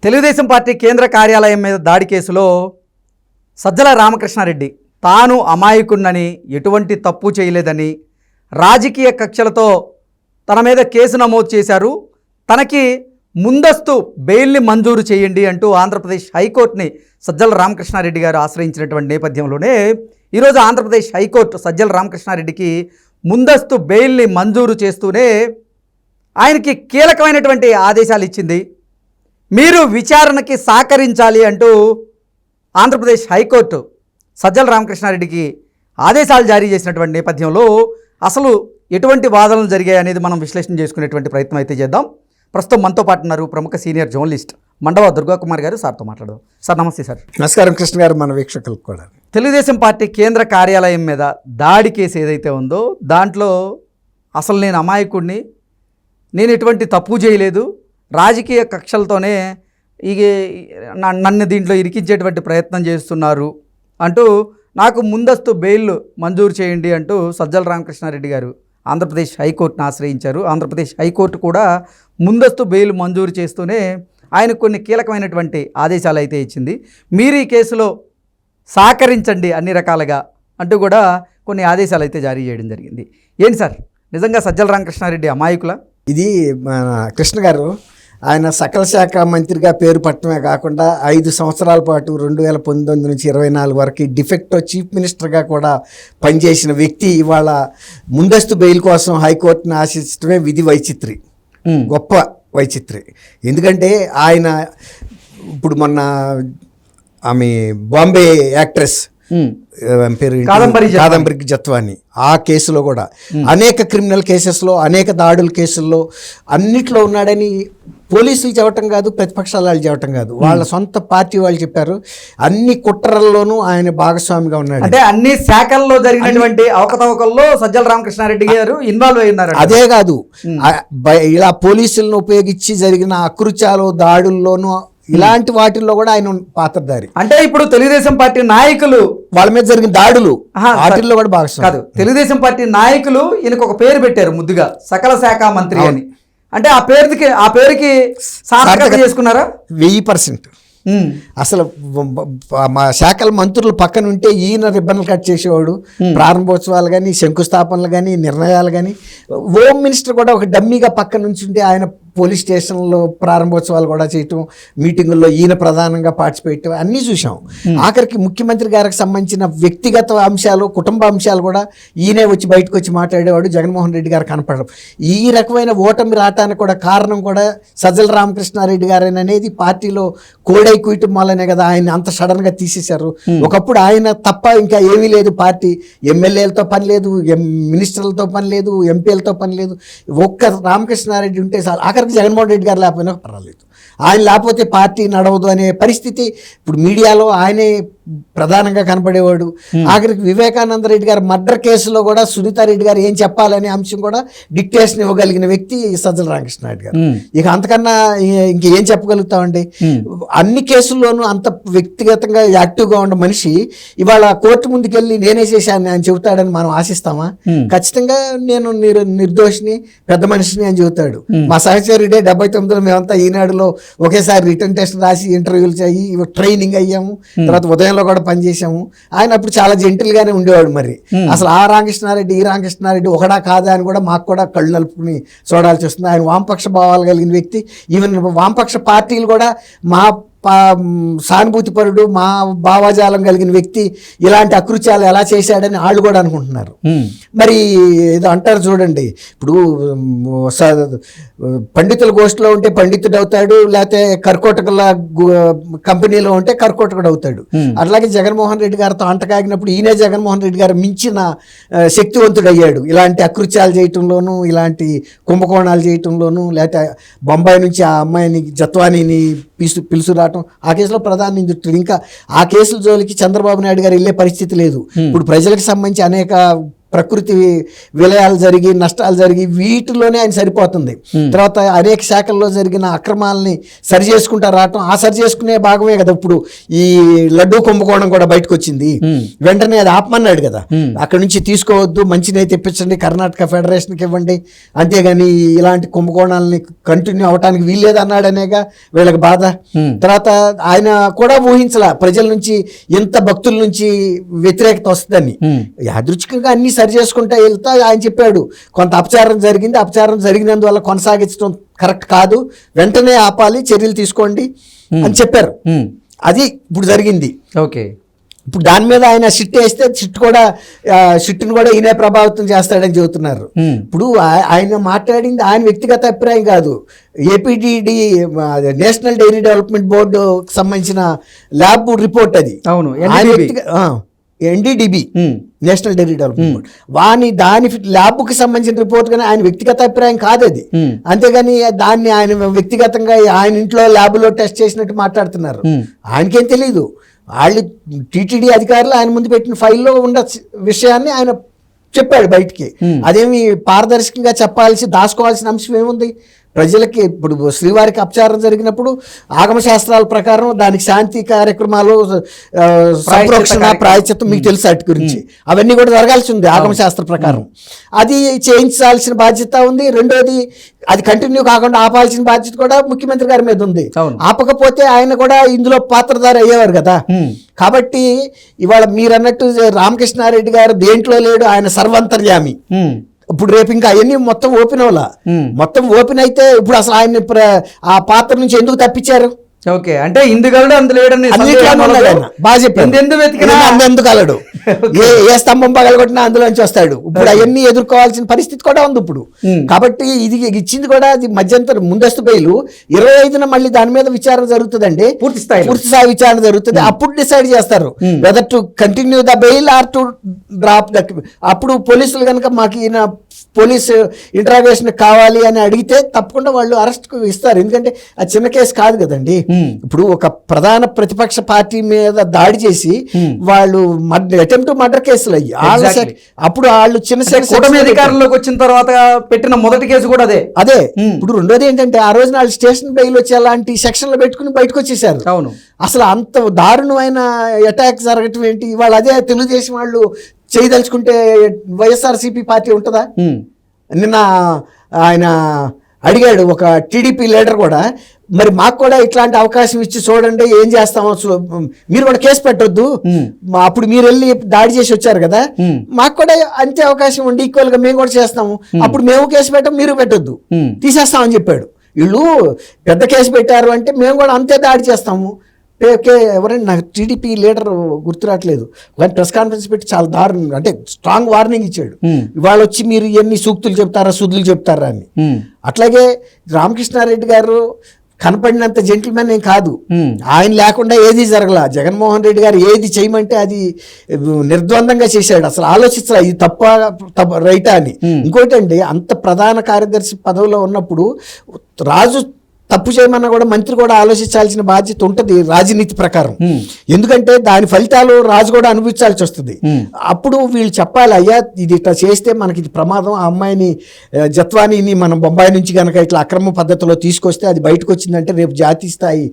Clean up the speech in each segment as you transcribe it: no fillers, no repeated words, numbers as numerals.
Telugu Desam party కేంద్ర కార్యాలయం మీద దాడి కేసులో సజ్జల రామకృష్ణారెడ్డి తాను అమాయకుడినని, ఎటువంటి తప్పు చేయలేదని, రాజకీయ కక్షలతో తన మీద కేసు నమోదు చేశారు, తనకి ముందస్తు బెయిల్ని మంజూరు చేయండి అంటూ ఆంధ్రప్రదేశ్ హైకోర్టుని సజ్జల రామకృష్ణారెడ్డి గారు ఆశ్రయించినటువంటి నేపథ్యంలోనే ఈరోజు ఆంధ్రప్రదేశ్ హైకోర్టు సజ్జల రామకృష్ణారెడ్డికి ముందస్తు బెయిల్ని మంజూరు చేస్తూనే ఆయనకి కీలకమైనటువంటి ఆదేశాలు ఇచ్చింది. మీరు విచారణకి సహకరించాలి అంటూ ఆంధ్రప్రదేశ్ హైకోర్టు సజ్జల రామకృష్ణారెడ్డికి ఆదేశాలు జారీ చేసినటువంటి నేపథ్యంలో అసలు ఎటువంటి వాదనలు జరిగాయి అనేది మనం విశ్లేషణ చేసుకునేటువంటి ప్రయత్నం అయితే చేద్దాం. ప్రస్తుతం మనతో పాటు ఉన్నారు ప్రముఖ సీనియర్ జర్నలిస్ట్ మండవ దుర్గాకుమార్ గారు. సార్తో మాట్లాడదాం. సార్ నమస్తే. సార్ నమస్కారం కృష్ణ గారు, మన వీక్షకులకు కూడా. తెలుగుదేశం పార్టీ కేంద్ర కార్యాలయం మీద దాడి కేసు ఏదైతే ఉందో దాంట్లో అసలు నేను అమాయకుడిని, నేను ఎటువంటి తప్పు చేయలేదు, రాజకీయ కక్షలతోనే నన్ను దీంట్లో ఇరికించేటువంటి ప్రయత్నం చేస్తున్నారు అంటూ నాకు ముందస్తు బెయిల్ మంజూరు చేయండి అంటూ సజ్జల రామకృష్ణారెడ్డి గారు ఆంధ్రప్రదేశ్ హైకోర్టును ఆశ్రయించారు. ఆంధ్రప్రదేశ్ హైకోర్టు కూడా ముందస్తు బెయిల్ మంజూరు చేస్తూనే ఆయనకు కొన్ని కీలకమైనటువంటి ఆదేశాలు అయితే ఇచ్చింది. మీరు ఈ కేసులో సహకరించండి అన్ని రకాలుగా అంటూ కూడా కొన్ని ఆదేశాలు అయితే జారీ చేయడం జరిగింది. ఏంటి సార్, నిజంగా సజ్జల రామకృష్ణారెడ్డి అమాయకులా? ఇది మన కృష్ణ గారు, ఆయన సకల శాఖ మంత్రిగా పేరు పట్టడమే కాకుండా 5 సంవత్సరాల పాటు 2019 నుంచి 24 వరకు డిఫెక్టో చీఫ్ మినిస్టర్గా కూడా పనిచేసిన వ్యక్తి ఇవాళ ముందస్తు బెయిల్ కోసం హైకోర్టును ఆశించడమే విధి వైచిత్రి, గొప్ప వైచిత్రి. ఎందుకంటే ఆయన ఇప్పుడు మొన్న ఆమె బాంబే యాక్ట్రెస్ పేరు కాదంబరికి జత్వాని, ఆ కేసులో కూడా అనేక క్రిమినల్ కేసెస్లో, అనేక దాడుల కేసుల్లో అన్నిట్లో ఉన్నాడని పోలీసులు చెప్పటం కాదు, ప్రతిపక్షాల వాళ్ళు చెప్పటం కాదు, వాళ్ళ సొంత పార్టీ వాళ్ళు చెప్పారు. అన్ని కుట్రల్లోనూ ఆయన భాగస్వామిగా ఉన్నాడు. అంటే అన్ని శాఖల్లో జరిగినటువంటి అవకతవకల్లో సజ్జల రామకృష్ణారెడ్డి గారు ఇన్వాల్వ్ అయి ఉన్నారు. అదే కాదు, ఇలా పోలీసులను ఉపయోగించి జరిగిన అకృత్యాలు, దాడుల్లోనూ ఇలాంటి వాటిల్లో కూడా ఆయన పాత్రధారి. అంటే ఇప్పుడు తెలుగుదేశం పార్టీ నాయకులు వాళ్ళ మీద జరిగిన దాడులు వాటిల్లో కూడా భాగస్వామి కాదు. తెలుగుదేశం పార్టీ నాయకులు ఈయనకు ఒక పేరు పెట్టారు ముద్దుగా, సకల శాఖ మంత్రి అని. అంటే ఆ పేరుకి సార్థకత చేసుకున్నారా? 1000%. అసలు మా శాఖల మంత్రులు పక్కన ఉంటే ఈయన రిబ్బన్లు కట్ చేసేవాడు. ప్రారంభోత్సవాలు కానీ, శంకుస్థాపనలు కానీ, నిర్ణయాలు కానీ. హోమ్ మినిస్టర్ కూడా ఒక డమ్మీగా పక్కన నుంచి ఉంటే ఆయన పోలీస్ స్టేషన్లో ప్రారంభోత్సవాలు కూడా చేయటం, మీటింగుల్లో ఈయన ప్రధానంగా పార్టిసిపేట్ అన్నీ చూసాం. ఆఖరికి ముఖ్యమంత్రి గారికి సంబంధించిన వ్యక్తిగత అంశాలు, కుటుంబ అంశాలు కూడా ఈయనే వచ్చి బయటకు వచ్చి మాట్లాడేవాడు. జగన్మోహన్ రెడ్డి గారు కనపడడం, ఈ రకమైన ఓటమి రావటానికి కూడా కారణం కూడా సజ్జల రామకృష్ణారెడ్డి గారేననేది పార్టీలో కోడై కుయటం వల్లనే కదా ఆయన అంత సడన్గా తీసేశారు. ఒకప్పుడు ఆయన తప్ప ఇంకా ఏమీ లేదు, పార్టీ ఎమ్మెల్యేలతో పని లేదు, మినిస్టర్లతో పని లేదు, ఎంపీలతో పని లేదు. ఒక్క రామకృష్ణారెడ్డి ఉంటే చాలు. ఆఖరికి జగన్మోహన్ రెడ్డి గారు లేకపోయినా పర్వాలేదు, ఆయన లేకపోతే పార్టీ నడవదు అనే పరిస్థితి. ఇప్పుడు మీడియాలో ఆయనే ప్రధానంగా కనపడేవాడు. ఆఖరికి వివేకానంద రెడ్డి గారు మర్డర్ కేసులో కూడా సునీతారెడ్డి గారు ఏం చెప్పాలనే అంశం కూడా డిక్టేషన్ ఇవ్వగలిగిన వ్యక్తి సజ్జల రామకృష్ణారెడ్డి గారు. ఇక అంతకన్నా ఇంకేం చెప్పగలుగుతామండి? అన్ని కేసుల్లోనూ అంత వ్యక్తిగతంగా యాక్టివ్గా ఉన్న మనిషి ఇవాళ కోర్టు ముందుకెళ్ళి నేనే చేశాను అని చెబుతాడని మనం ఆశిస్తామా? ఖచ్చితంగా నేను నిర్దోషిని, పెద్ద మనిషిని అని చెబుతాడు. మా సహచరుడే 79లో మేమంతా ఈనాడులో ఒకేసారి రిటర్న్ టెస్ట్ రాసి ఇంటర్వ్యూలు చేయి ట్రైనింగ్ అయ్యాము, తర్వాత ఉదయంలో కూడా పనిచేసాము. ఆయన అప్పుడు చాలా జెంటిల్ గానే ఉండేవాడు. మరి అసలు ఆ రామకృష్ణారెడ్డి ఈ రామకృష్ణారెడ్డి ఒకడా కాదా అని కూడా మాకు కూడా కళ్ళు నలుపుకుని చూడాల్సి వస్తుంది. ఆయన వామపక్ష భావాలు కలిగిన వ్యక్తి. ఈవెన్ వామపక్ష పార్టీలు కూడా మా సానుభూతిపరుడు, మా భావజాలం కలిగిన వ్యక్తి ఇలాంటి అకృత్యాలు ఎలా చేశాడని వాళ్ళు కూడా అనుకుంటున్నారు. మరి ఏదో అంటారు చూడండి, ఇప్పుడు పండితుల గోష్ఠిలో ఉంటే పండితుడు అవుతాడు, లేకపోతే కర్కోటకుల కంపెనీలో ఉంటే కర్కోటకుడు అవుతాడు. అట్లాగే జగన్మోహన్ రెడ్డి గారితో అంటకాగినప్పుడు ఈయనే జగన్మోహన్ రెడ్డి గారు మించిన శక్తివంతుడు అయ్యాడు. ఇలాంటి అకృత్యాలు చేయటంలోనూ, ఇలాంటి కుంభకోణాలు చేయటంలోనూ, లేకపోతే బొంబాయి నుంచి ఆ అమ్మాయిని జత్వానీని పిలుసు రావటం, ఆ కేసులో ప్రధాన నిందితుడు. ఇంకా ఆ కేసుల జోలికి చంద్రబాబు నాయుడు గారు వెళ్ళే పరిస్థితి లేదు. ఇప్పుడు ప్రజలకు సంబంధించి అనేక ప్రకృతి విలయాలు జరిగి నష్టాలు జరిగి వీటిలోనే ఆయన సరిపోతుంది. తర్వాత అనేక శాఖల్లో జరిగిన అక్రమాలని సరి చేసుకుంటా రావటం, ఆ సరి చేసుకునే భాగమే కదా ఇప్పుడు ఈ లడ్డూ కుంభకోణం కూడా బయటకు వచ్చింది. వెంటనే అది ఆపమన్నాడు కదా, అక్కడి నుంచి తీసుకోవద్దు, మంచినీరు తెప్పించండి, కర్ణాటక ఫెడరేషన్కి ఇవ్వండి, అంతేగాని ఇలాంటి కుంభకోణాలని కంటిన్యూ అవడానికి వీల్లేదన్నాడనేగా వీళ్ళకి బాధ. తర్వాత ఆయన కూడా ఊహించలా ప్రజల నుంచి ఇంత భక్తుల నుంచి వ్యతిరేకత వస్తుందని. యాదృచ్ఛికంగా అన్ని సరి చేసుకుంటా వెళ్తా ఆయన చెప్పాడు కొంత అపచారం జరిగింది, అపచారం జరిగినందువల్ల కొనసాగించడం కరెక్ట్ కాదు, వెంటనే ఆపాలి, చర్యలు తీసుకోండి అని చెప్పారు. అది ఇప్పుడు జరిగింది. ఓకే, ఇప్పుడు దాని మీద ఆయన సిట్ వేస్తే సిట్టును కూడా ఈయనే ప్రభావితం చేస్తాడని చెబుతున్నారు. ఇప్పుడు ఆయన మాట్లాడింది ఆయన వ్యక్తిగత అభిప్రాయం కాదు, APDD national dairy development board సంబంధించిన ల్యాబ్ రిపోర్ట్ అది. అవును, NDDB national dairy development board దాని ల్యాబ్కి సంబంధించిన రిపోర్ట్ కానీ ఆయన వ్యక్తిగత అభిప్రాయం కాదు అది. అంతేగాని దాన్ని ఆయన వ్యక్తిగతంగా ఆయన ఇంట్లో ల్యాబ్లో టెస్ట్ చేసినట్టు మాట్లాడుతున్నారు. ఆయనకేం తెలీదు, వాళ్ళు టీటీడీ అధికారులు ఆయన ముందు పెట్టిన ఫైల్లో ఉన్న విషయాన్ని ఆయన చెప్పాడు బయటికి. అదేమి పారదర్శకంగా దాచుకోవాల్సిన అంశం ఏముంది? ప్రజలకి ఇప్పుడు శ్రీవారికి అపచారం జరిగినప్పుడు ఆగమ శాస్త్రాల ప్రకారం దానికి శాంతి కార్యక్రమాలు, సంరక్షణ, ప్రాయశ్చిత్తం మీకు తెలుసు వాటి గురించి, అవన్నీ కూడా జరగాల్సి ఉంది ఆగమ శాస్త్ర ప్రకారం. అది చేయించాల్సిన బాధ్యత ఉంది. రెండోది అది కంటిన్యూ కాకుండా ఆపాల్సిన బాధ్యత కూడా ముఖ్యమంత్రి గారి మీద ఉంది. ఆపకపోతే ఆయన కూడా ఇందులో పాత్రధారి అయ్యేవారు కదా. కాబట్టి ఇవాళ మీరు అన్నట్టు రామకృష్ణారెడ్డి గారు దేంట్లో లేడు, ఆయన సర్వంతర్యామి. ఇప్పుడు రేపు ఇంకా అవన్నీ మొత్తం ఓపెన్ అవ్వాల. మొత్తం ఓపెన్ అయితే ఇప్పుడు అసలు ఆయన ఆ పాత్ర నుంచి ఎందుకు తప్పించారు? ఓకే, అంటే ఇందుగలడు అందులేడని బాగా చెప్పారు. ఎందుకు అలడు, ఏ స్తంభం పగలగొట్టినా అందులోంచి వస్తాడు. ఇప్పుడు అవన్నీ ఎదుర్కోవాల్సిన పరిస్థితి కూడా ఉంది ఇప్పుడు. కాబట్టి ఇది ఇచ్చింది కూడా అది మధ్యంతరం ముందస్తు బెయిల్. 25న మళ్ళీ దాని మీద విచారణ జరుగుతుందండి, పూర్తి స్థాయి విచారణ జరుగుతుంది. అప్పుడు డిసైడ్ చేస్తారు whether to continue the bail or to drop the. అప్పుడు పోలీసులు కనుక మాకు ఈయన పోలీసు ఇంటరాగేషన్ కావాలి అని అడిగితే తప్పకుండా వాళ్ళు అరెస్ట్ ఇస్తారు. ఎందుకంటే అది చిన్న కేసు కాదు కదండి. ఇప్పుడు ఒక ప్రధాన ప్రతిపక్ష పార్టీ మీద దాడి చేసి వాళ్ళు అటెంప్ట్ టు మర్డర్ కేసులు అయ్యి అప్పుడు వాళ్ళు చిన్న అధికారంలోకి వచ్చిన తర్వాత పెట్టిన మొదటి కేసు కూడా అదే. ఇప్పుడు రెండోది ఏంటంటే ఆ రోజున వాళ్ళు స్టేషన్ బెయిల్ వచ్చి అలాంటి సెక్షన్లు పెట్టుకుని బయటకు వచ్చేసారు. అవును, అసలు అంత దారుణమైన అటాక్ జరగటం ఏంటి? వాళ్ళు అదే తెలుగుదేశం వాళ్ళు చేయదలుచుకుంటే వైఎస్ఆర్సీపీ పార్టీ ఉంటుందా? నిన్న ఆయన అడిగాడు ఒక టీడీపీ లీడర్ కూడా, మరి మాకు కూడా ఇట్లాంటి అవకాశం ఇచ్చి చూడండి ఏం చేస్తామో, మీరు కూడా కేసు పెట్టొద్దు, అప్పుడు మీరు వెళ్ళి దాడి చేసి వచ్చారు కదా, మాకు కూడా అంతే అవకాశం ఉండి ఈక్వల్ గా మేము కూడా చేస్తాము, అప్పుడు మేము కేసు పెట్టాం మీరు పెట్టొద్దు, తీసేస్తామని చెప్పాడు. వీళ్ళు పెద్ద కేసు పెట్టారు అంటే మేము కూడా అంతే దాడి చేస్తాము. ఎవరైనా నాకు టీడీపీ లీడర్ గుర్తురాట్లేదు, కానీ ప్రెస్ కాన్ఫరెన్స్ పెట్టి చాలా దారుణం అంటే స్ట్రాంగ్ వార్నింగ్ ఇచ్చాడు. ఇవాళ వచ్చి మీరు ఎన్ని సూక్తులు చెప్తారా సుద్దులు చెప్తారా అని. అట్లాగే రామకృష్ణారెడ్డి గారు కనపడినంత జెంటిల్మెన్ ఏం కాదు, ఆయన లేకుండా ఏది జరగల. జగన్మోహన్ రెడ్డి గారు ఏది చేయమంటే అది నిర్ద్వందంగా చేశాడు, అసలు ఆలోచించరా ఇది తప్ప రైటా అని. ఇంకోటి అండి, అంత ప్రధాన కార్యదర్శి పదవిలో ఉన్నప్పుడు రాజు తప్పు చేయమన్నా కూడా మంత్రి కూడా ఆలోచించాల్సిన బాధ్యత ఉంటుంది రాజనీతి ప్రకారం. ఎందుకంటే దాని ఫలితాలు రాజు కూడా అనుభవించాల్సి వస్తుంది. అప్పుడు వీళ్ళు చెప్పాలి, అయ్యా ఇది ఇట్లా చేస్తే మనకి ఇది ప్రమాదం, ఆ అమ్మాయిని జత్వానీని మనం బొంబాయి నుంచి కనుక ఇట్లా అక్రమ పద్ధతిలో తీసుకొస్తే అది బయటకు వచ్చిందంటే రేపు జాతీయ స్థాయి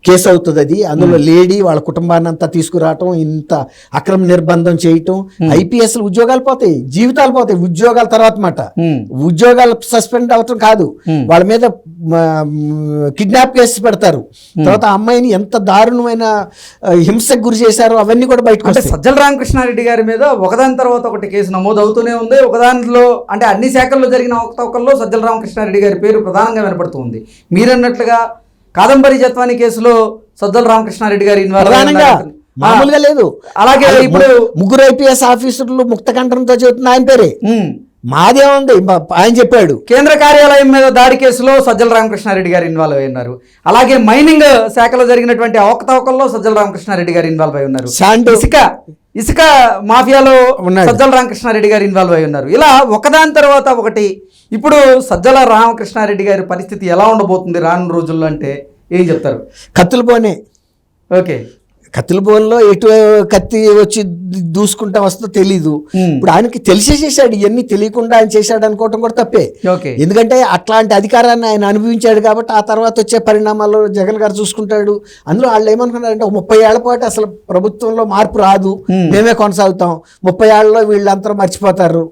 కేసు అవుతుంది. అది అందులో లేడీ వాళ్ళ కుటుంబాన్ని అంతా తీసుకురావటం, ఇంత అక్రమ నిర్బంధం చేయటం, ఐపీఎస్ ఉద్యోగాలు పోతాయి, జీవితాలు పోతాయి. ఉద్యోగాల తర్వాత మాట ఉద్యోగాలు సస్పెండ్ అవటం కాదు, వాళ్ళ మీద కిడ్నాప్ కేసు పెడతారు. తర్వాత ఆ అమ్మాయిని ఎంత దారుణమైన హింసకు గురి చేశారో అవన్నీ కూడా బయటకు వస్తాయి. సజ్జల రామకృష్ణారెడ్డి గారి మీద ఒకదాని తర్వాత ఒకటి కేసు నమోదు అవుతూనే ఉంది. ఒకదానిలో అంటే అన్ని శాఖల్లో జరిగిన అవకతవకల్లో సజ్జల రామకృష్ణారెడ్డి గారి పేరు ప్రధానంగా వినపడుతుంది. మీరన్నట్లుగా కాదంబరి జత్వాని కేసులో సజ్జల రామకృష్ణారెడ్డి గారి మామూలుగా లేదు. అలాగే ఇప్పుడు ముగ్గురు ఐపీఎస్ ఆఫీసర్లు ముక్తకంఠంతో చెబుతున్న ఆయన పేరే, మాదే ఉంది ఆయన చెప్పాడు. కేంద్ర కార్యాలయం మీద దాడి కేసులో సజ్జల రామకృష్ణారెడ్డి గారు ఇన్వాల్వ్ అయి ఉన్నారు. అలాగే మైనింగ్ శాఖలో జరిగినటువంటి అవకతవకల్లో సజ్జల రామకృష్ణారెడ్డి గారు ఇన్వాల్వ్ అయి ఉన్నారు. ఇసుక మాఫియాలో సజ్జల రామకృష్ణారెడ్డి గారు ఇన్వాల్వ్ అయి ఉన్నారు. ఇలా ఒకదాని తర్వాత ఒకటి. ఇప్పుడు సజ్జల రామకృష్ణారెడ్డి గారి పరిస్థితి ఎలా ఉండబోతుంది రానున్న రోజుల్లో అంటే ఏం చెప్తారు? కత్తులు పోనే. ఓకే, కత్తుల బోన్లో ఎటు కత్తి వచ్చి దూసుకుంటా వస్తుందో తెలీదు. ఇప్పుడు ఆయనకి తెలిసే చేశాడు, ఇవన్నీ తెలియకుండా ఆయన చేశాడు అనుకోవటం కూడా తప్పే. ఓకే. ఎందుకంటే అట్లాంటి అధికారాన్ని ఆయన అనుభవించాడు కాబట్టి ఆ తర్వాత వచ్చే పరిణామాల్లో జగన్ గారు చూసుకుంటాడు. అందులో వాళ్ళు ఏమనుకున్నారంటే 30 ఏళ్ల పాటు అసలు ప్రభుత్వంలో మార్పు రాదు, మేమే కొనసాగుతాం, 30 ఏళ్లలో వీళ్ళంతా మర్చిపోతారు.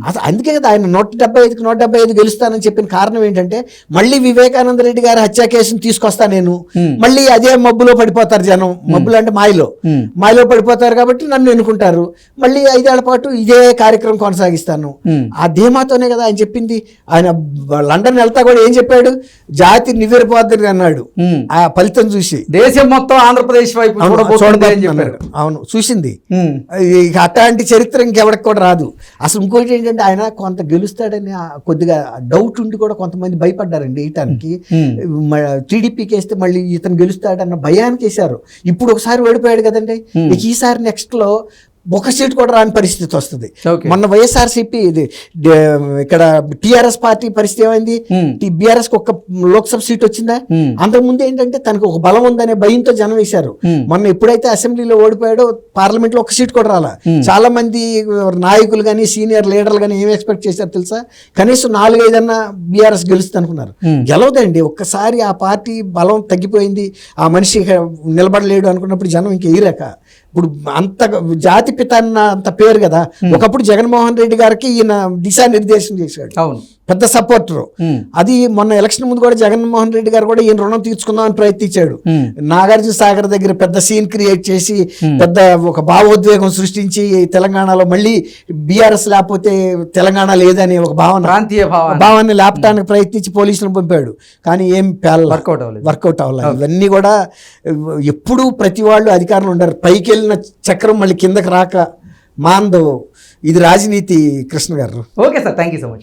అసలు అందుకే కదా ఆయన 175కి 175 గెలుస్తానని చెప్పిన కారణం ఏంటంటే మళ్ళీ వివేకానంద రెడ్డి గారి హత్య కేసును తీసుకొస్తా నేను, మళ్ళీ అదే మబ్బులో పడిపోతారు జనం. మబ్బులు అంటే మాయలో పడిపోతారు కాబట్టి నన్ను ఎన్నుకుంటారు, మళ్ళీ 5 ఏళ్ల పాటు ఇదే కార్యక్రమం కొనసాగిస్తాను. ఆ ధీమాతోనే కదా ఆయన చెప్పింది. ఆయన లండన్ వెళ్తా కూడా ఏం చెప్పాడు, జాతి నివ్వెరపోద్దని అన్నాడు. ఆ ఫలితం చూసి దేశం మొత్తం ఆంధ్రప్రదేశ్ వైపు చూడబోతుంది అని చెప్పాడు. అవును, చూసింది. ఇక అట్లాంటి చరిత్ర ఇంకెవరికి కూడా రాదు. అసలు ఇంకోటి ఏంటంటే ఆయన కొంత గెలుస్తాడని కొద్దిగా డౌట్ ఉండి కూడా కొంతమంది భయపడ్డారండి వేయటానికి. టీడీపీకి వేస్తే మళ్ళీ ఇతను గెలుస్తాడన్న భయానికి వేశారు. ఇప్పుడు ఒకసారి ఓడిపోయాడు కదండి, ఇక ఈసారి నెక్స్ట్ లో ఒక సీట్ కూడా రాని పరిస్థితి వస్తుంది. మొన్న వైఎస్ఆర్సీపీ ఇది ఇక్కడ టీఆర్ఎస్ పార్టీ పరిస్థితి ఏమైంది, బీఆర్ఎస్ కి ఒక్క లోక్సభ సీట్ వచ్చిందా? అంతకుముందు ఏంటంటే తనకు ఒక బలం ఉందనే భయంతో జనం వేశారు. మొన్న ఎప్పుడైతే అసెంబ్లీలో ఓడిపోయాడో పార్లమెంట్ లో ఒక సీట్ కూడా రాలా. చాలా మంది నాయకులు కానీ సీనియర్ లీడర్లు కానీ ఏం ఎక్స్పెక్ట్ చేశారు తెలుసా, కనీసం 4-5 బీఆర్ఎస్ గెలుస్తుంది అనుకున్నారు. గెలవదండి. ఒక్కసారి ఆ పార్టీ బలం తగ్గిపోయింది, ఆ మనిషి నిలబడలేడు అనుకున్నప్పుడు జనం ఇంక ఎయిరాక. ఇప్పుడు అంత జాతి పిత అన్న అంత పేరు కదా, ఒకప్పుడు జగన్మోహన్ రెడ్డి గారికి ఈయన దిశానిర్దేశం చేశాడు, పెద్ద సపోర్టర్. అది మొన్న ఎలక్షన్ ముందు కూడా జగన్మోహన్ రెడ్డి గారు కూడా ఈయన రుణం తీర్చుకుందామని ప్రయత్నించాడు. నాగార్జున సాగర్ దగ్గర పెద్ద సీన్ క్రియేట్ చేసి పెద్ద ఒక భావోద్వేగం సృష్టించి తెలంగాణలో మళ్ళీ బీఆర్ఎస్ లేకపోతే తెలంగాణ లేదని ఒక ప్రాంతీయ భావాన్ని లేపటానికి ప్రయత్నించి పోలీసులను పంపాడు. కానీ ఏం వర్కౌట్ అవ్వలేదు. ఇవన్నీ కూడా ఎప్పుడూ ప్రతి వాళ్ళు అధికారంలో ఉండరు. పైకి వెళ్ళిన చక్రం మళ్ళీ కిందకి రాక మాందో. ఇది రాజనీతి కృష్ణ గారు. Okay sir, thank you so much.